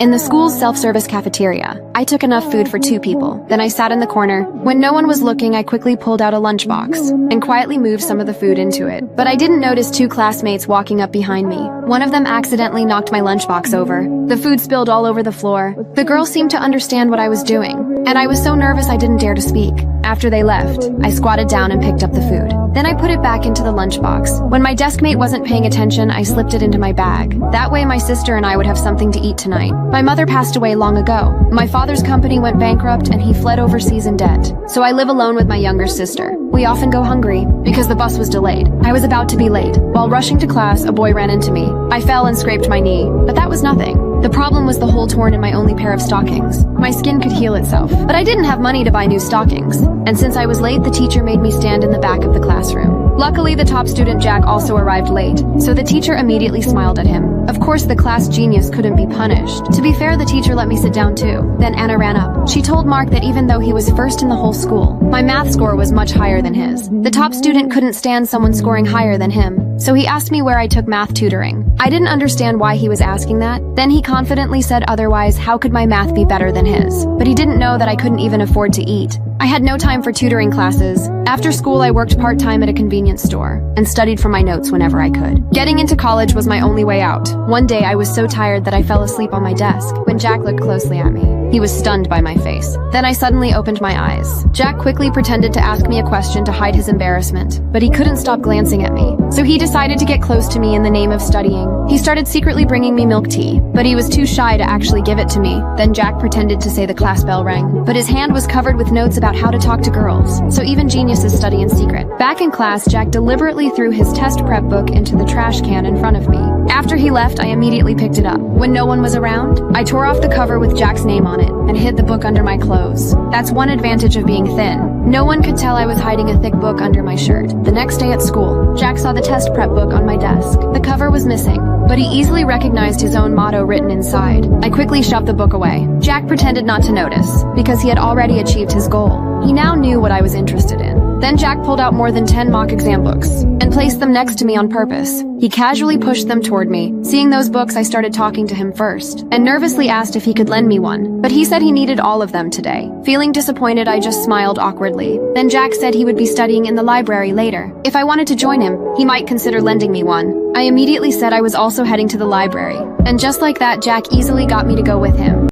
In the school's self-service cafeteria, I took enough food for 2 people. Then I sat in the corner. When no one was looking, I quickly pulled out a lunchbox and quietly moved some of the food into it. But I didn't notice 2 classmates walking up behind me. One of them accidentally knocked my lunchbox over. The food spilled all over the floor. The girls seemed to understand what I was doing, and I was so nervous I didn't dare to speak. After they left, I squatted down and picked up the food. Then I put it back into the lunchbox. When my deskmate wasn't paying attention, I slipped it into my bag. That way my sister and I would have something to eat tonight. My mother passed away long ago. My father's company went bankrupt and he fled overseas in debt. So I live alone with my younger sister. We often go hungry because the bus was delayed. I was about to be late. While rushing to class, a boy ran into me. I fell and scraped my knee, but that was nothing. The problem was the hole torn in my only pair of stockings. My skin could heal itself, but I didn't have money to buy new stockings. And since I was late, the teacher made me stand in the back of the classroom. Luckily, the top student Jack also arrived late, so the teacher immediately smiled at him. Of course, the class genius couldn't be punished. To be fair, the teacher let me sit down too. Then Anna ran up. She told Mark that even though he was first in the whole school, my math score was much higher than his. The top student couldn't stand someone scoring higher than him, so he asked me where I took math tutoring. I didn't understand why he was asking that. Then he confidently said otherwise, how could my math be better than his? But he didn't know that I couldn't even afford to eat. I had no time for tutoring classes. After school, I worked part-time at a convenience store and studied from my notes whenever I could. Getting into college was my only way out. One day, I was so tired that I fell asleep on my desk. When Jack looked closely at me, he was stunned by my face. Then I suddenly opened my eyes. Jack quickly pretended to ask me a question to hide his embarrassment, but he couldn't stop glancing at me. So he decided to get close to me in the name of studying. He started secretly bringing me milk tea, but he was too shy to actually give it to me. Then Jack pretended to say the class bell rang, but his hand was covered with notes about how to talk to girls. So even geniuses study in secret. Back in class, Jack deliberately threw his test prep book into the trash can in front of me. After he left, I immediately picked it up. When no one was around, I tore off the cover with Jack's name on it and hid the book under my clothes. That's one advantage of being thin. No one could tell I was hiding a thick book under my shirt. The next day at school, Jack saw the test prep book on my desk. The cover was missing, but he easily recognized his own motto written inside. I quickly shoved the book away. Jack pretended not to notice, because he had already achieved his goal. He now knew what I was interested in. Then Jack pulled out more than 10 mock exam books and placed them next to me on purpose. He casually pushed them toward me. Seeing those books, I started talking to him first and nervously asked if he could lend me one, but he said he needed all of them today. Feeling disappointed, I just smiled awkwardly. Then Jack said he would be studying in the library later. If I wanted to join him, he might consider lending me one. I immediately said I was also heading to the library, and just like that, Jack easily got me to go with him.